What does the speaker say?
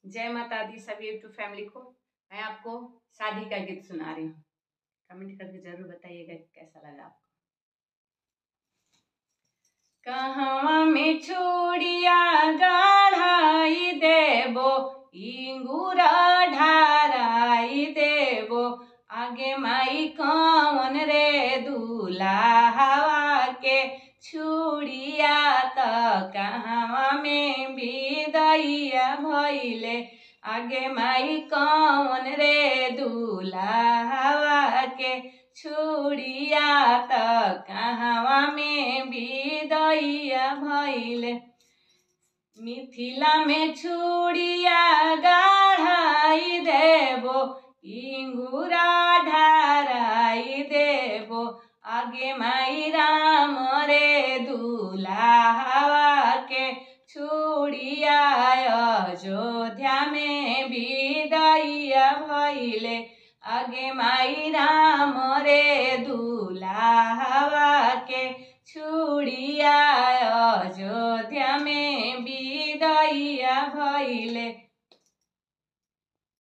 जय माता दी सभी यूट्यूब फैमिली को। मैं आपको शादी का गीत सुना रही हूँ। कमेंट करके जरूर बताइएगा कैसा लगा आपको। कहवा में चूड़िया गढ़ाई देबो, इंगूरा ढाराई देबो, आगे माई कौन रे दूल्हा के चूड़िया त कहवा में विदैया भइले, आगे माई कौन रे दूल्हा के चूड़िया त कहवा में विदैया भइले। मिथिला में चूड़िया गढ़ाई देबो, इंगूरा ढाराई देबो, आगे माई राम रे दूल्हा के चूड़िया अयोध्या में विदैया भइले, आगे माई राम रे दूल्हा के चूड़िया अयोध्या में विदैया भइले।